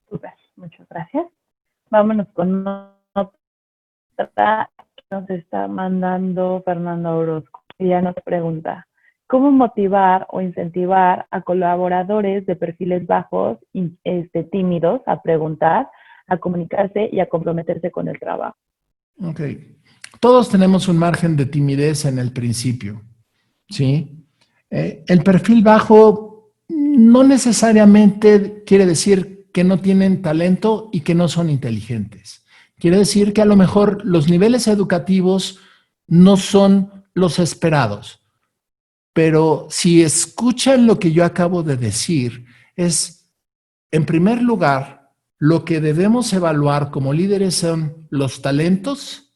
[SPEAKER 1] Super, muchas gracias. Vámonos con otra que nos está mandando Fernando Orozco. Ella nos pregunta, ¿cómo motivar o incentivar a colaboradores de perfiles bajos, tímidos, a preguntar, a comunicarse y a comprometerse con el trabajo?
[SPEAKER 3] Ok. Todos tenemos un margen de timidez en el principio, ¿sí? El perfil bajo no necesariamente quiere decir que no tienen talento y que no son inteligentes. Quiere decir que a lo mejor los niveles educativos no son los esperados. Pero si escuchan lo que yo acabo de decir, es, en primer lugar, lo que debemos evaluar como líderes son los talentos,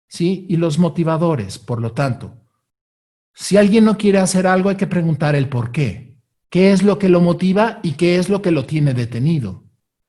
[SPEAKER 3] ¿sí? Y los motivadores. Por lo tanto, si alguien no quiere hacer algo, hay que preguntar el por qué. ¿Qué es lo que lo motiva y qué es lo que lo tiene detenido?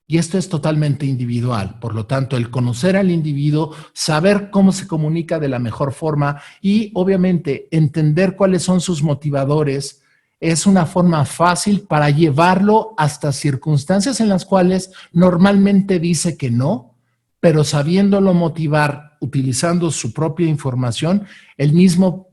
[SPEAKER 3] Y esto es totalmente individual. Por lo tanto, el conocer al individuo, saber cómo se comunica de la mejor forma y obviamente entender cuáles son sus motivadores es una forma fácil para llevarlo hasta circunstancias en las cuales normalmente dice que no, pero sabiéndolo motivar, utilizando su propia información, el mismo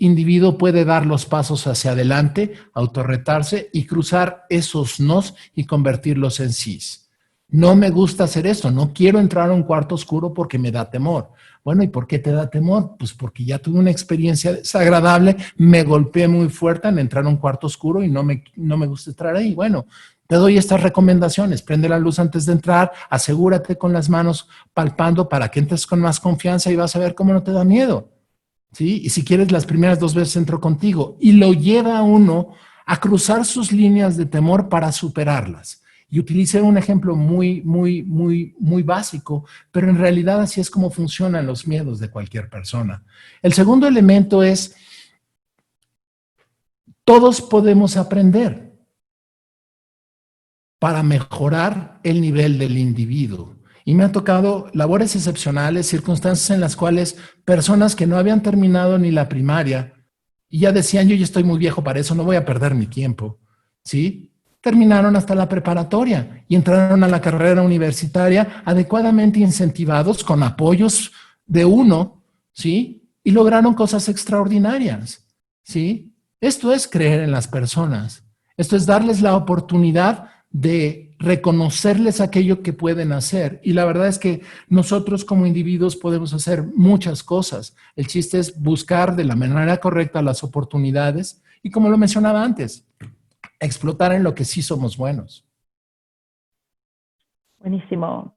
[SPEAKER 3] individuo puede dar los pasos hacia adelante, autorretarse y cruzar esos nos y convertirlos en sís. No me gusta hacer esto, no quiero entrar a un cuarto oscuro porque me da temor. Bueno, ¿y por qué te da temor? Pues porque ya tuve una experiencia desagradable, me golpeé muy fuerte en entrar a un cuarto oscuro y no me gusta entrar ahí. Bueno, te doy estas recomendaciones, prende la luz antes de entrar, asegúrate con las manos palpando para que entres con más confianza y vas a ver cómo no te da miedo. ¿Sí? Y si quieres, las primeras 2 veces entro contigo y lo lleva a uno a cruzar sus líneas de temor para superarlas. Y utilicé un ejemplo muy básico, pero en realidad así es como funcionan los miedos de cualquier persona. El segundo elemento es, todos podemos aprender para mejorar el nivel del individuo. Y me han tocado labores excepcionales, circunstancias en las cuales personas que no habían terminado ni la primaria y ya decían, yo ya estoy muy viejo para eso, no voy a perder mi tiempo, ¿sí? Terminaron hasta la preparatoria y entraron a la carrera universitaria adecuadamente incentivados con apoyos de uno, ¿sí? Y lograron cosas extraordinarias, ¿sí? Esto es creer en las personas. Esto es darles la oportunidad de reconocerles aquello que pueden hacer. Y la verdad es que nosotros como individuos podemos hacer muchas cosas. El chiste es buscar de la manera correcta las oportunidades y, como lo mencionaba antes, explotar en lo que sí somos buenos.
[SPEAKER 1] Buenísimo.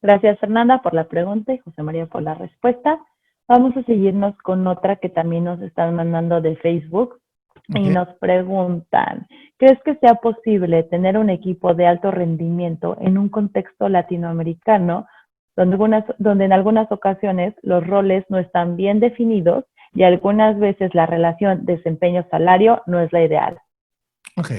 [SPEAKER 1] Gracias, Fernanda, por la pregunta y José María por la respuesta. Vamos a seguirnos con otra que también nos están mandando de Facebook. Y nos preguntan, ¿crees que sea posible tener un equipo de alto rendimiento en un contexto latinoamericano donde en algunas ocasiones los roles no están bien definidos y algunas veces la relación desempeño-salario no es la ideal?
[SPEAKER 3] Ok.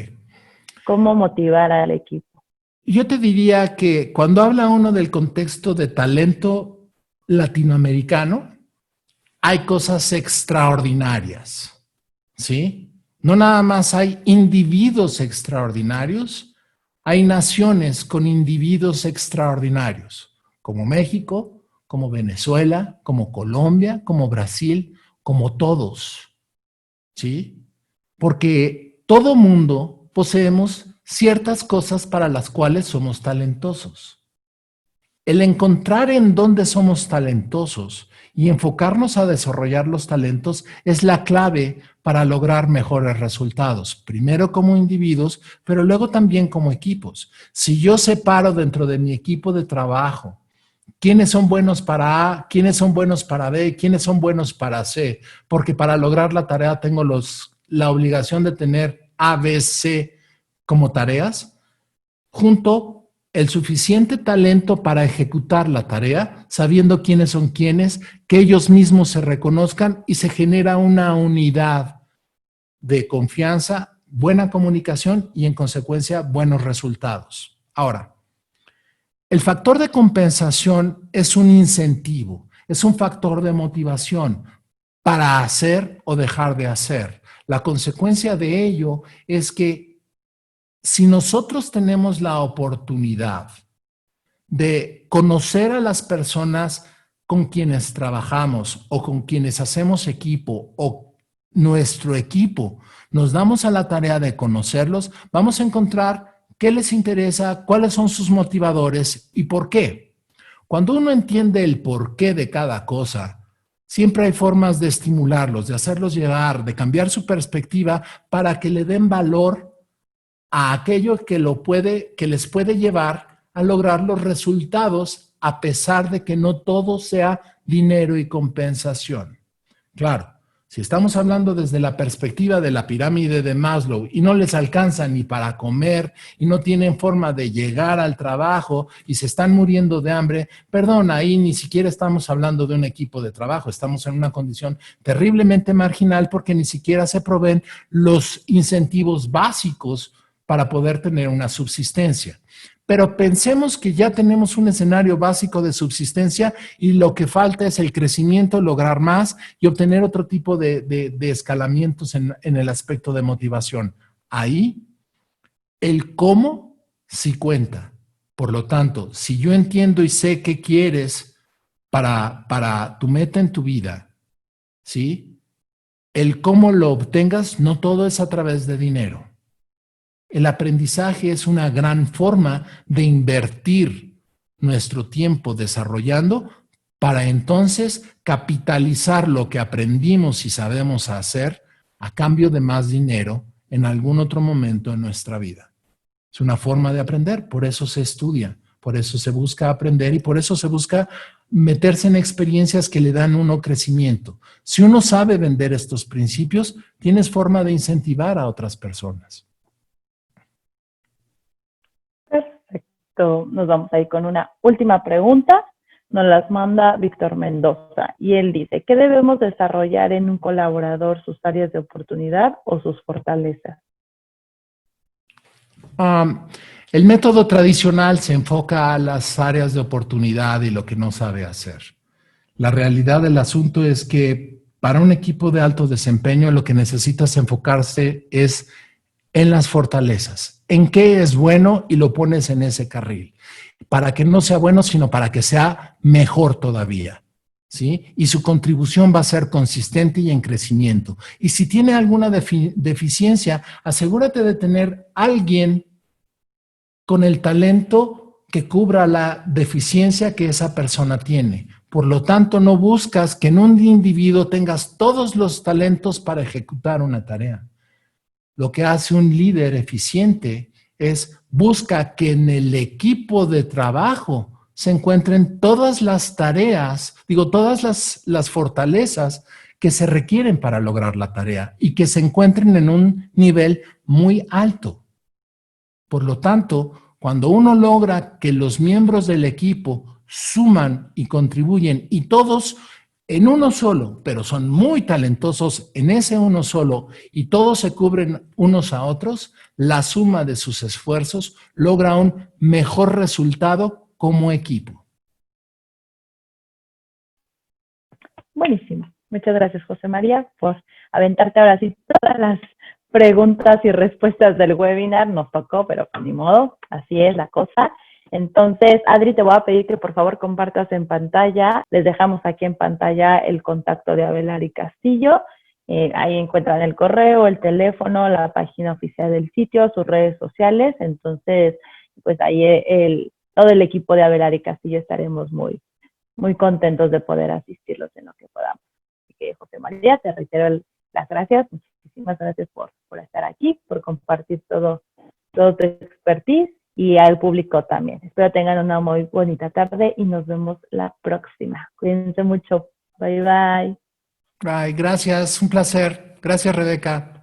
[SPEAKER 1] ¿Cómo motivar al equipo?
[SPEAKER 3] Yo te diría que cuando habla uno del contexto de talento latinoamericano, hay cosas extraordinarias, ¿sí? No nada más hay individuos extraordinarios, hay naciones con individuos extraordinarios, como México, como Venezuela, como Colombia, como Brasil, como todos, ¿sí? Porque todo mundo poseemos ciertas cosas para las cuales somos talentosos. El encontrar en dónde somos talentosos y enfocarnos a desarrollar los talentos es la clave para lograr mejores resultados, primero como individuos, pero luego también como equipos. Si yo separo dentro de mi equipo de trabajo quiénes son buenos para A, quiénes son buenos para B, quiénes son buenos para C, porque para lograr la tarea tengo la obligación de tener A, B, C como tareas, junto el suficiente talento para ejecutar la tarea, sabiendo quiénes son quiénes, que ellos mismos se reconozcan y se genera una unidad de confianza, buena comunicación y en consecuencia buenos resultados. Ahora, el factor de compensación es un incentivo, es un factor de motivación para hacer o dejar de hacer. La consecuencia de ello es que si nosotros tenemos la oportunidad de conocer a las personas con quienes trabajamos o con quienes hacemos equipo o nuestro equipo, nos damos a la tarea de conocerlos, vamos a encontrar qué les interesa, cuáles son sus motivadores y por qué. Cuando uno entiende el porqué de cada cosa, siempre hay formas de estimularlos, de hacerlos llegar, de cambiar su perspectiva para que le den valor a aquello que les puede llevar a lograr los resultados a pesar de que no todo sea dinero y compensación. Claro, si estamos hablando desde la perspectiva de la pirámide de Maslow y no les alcanza ni para comer y no tienen forma de llegar al trabajo y se están muriendo de hambre, perdón, ahí ni siquiera estamos hablando de un equipo de trabajo, estamos en una condición terriblemente marginal porque ni siquiera se proveen los incentivos básicos para poder tener una subsistencia. Pero pensemos que ya tenemos un escenario básico de subsistencia y lo que falta es el crecimiento, lograr más y obtener otro tipo de escalamientos en el aspecto de motivación. Ahí, el cómo sí cuenta. Por lo tanto, si yo entiendo y sé qué quieres para tu meta en tu vida, ¿sí? El cómo lo obtengas, no todo es a través de dinero. El aprendizaje es una gran forma de invertir nuestro tiempo desarrollando para entonces capitalizar lo que aprendimos y sabemos hacer a cambio de más dinero en algún otro momento en nuestra vida. Es una forma de aprender, por eso se estudia, por eso se busca aprender y por eso se busca meterse en experiencias que le dan uno crecimiento. Si uno sabe vender estos principios, tienes forma de incentivar a otras personas.
[SPEAKER 1] Perfecto. Nos vamos a ir con una última pregunta. Nos las manda Víctor Mendoza y él dice, ¿qué debemos desarrollar en un colaborador, sus áreas de oportunidad o sus fortalezas?
[SPEAKER 3] El método tradicional se enfoca a las áreas de oportunidad y lo que no sabe hacer. La realidad del asunto es que para un equipo de alto desempeño lo que necesitas enfocarse es en las fortalezas, en qué es bueno y lo pones en ese carril, para que no sea bueno, sino para que sea mejor todavía, ¿sí? Y su contribución va a ser consistente y en crecimiento. Y si tiene alguna deficiencia, asegúrate de tener alguien con el talento que cubra la deficiencia que esa persona tiene. Por lo tanto, no buscas que en un individuo tengas todos los talentos para ejecutar una tarea. Lo que hace un líder eficiente es busca que en el equipo de trabajo se encuentren todas las tareas, todas las fortalezas que se requieren para lograr la tarea y que se encuentren en un nivel muy alto. Por lo tanto, cuando uno logra que los miembros del equipo suman y contribuyen y todos en uno solo, pero son muy talentosos en ese uno solo y todos se cubren unos a otros, la suma de sus esfuerzos logra un mejor resultado como equipo.
[SPEAKER 1] Buenísimo. Muchas gracias, José María, por aventarte ahora sí todas las preguntas y respuestas del webinar. Nos tocó, pero ni modo, así es la cosa. Entonces, Adri, te voy a pedir que por favor compartas en pantalla. Les dejamos aquí en pantalla el contacto de Abelar y Castillo. Ahí encuentran el correo, el teléfono, la página oficial del sitio, sus redes sociales. Entonces, pues ahí todo el equipo de Abelar y Castillo estaremos muy muy contentos de poder asistirlos en lo que podamos. Así que, José María, te reitero las gracias. Muchísimas gracias por estar aquí, por compartir todo tu expertise y al público también. Espero tengan una muy bonita tarde y nos vemos la próxima. Cuídense mucho. Bye, bye.
[SPEAKER 3] Ay, gracias, un placer. Gracias, Rebeca.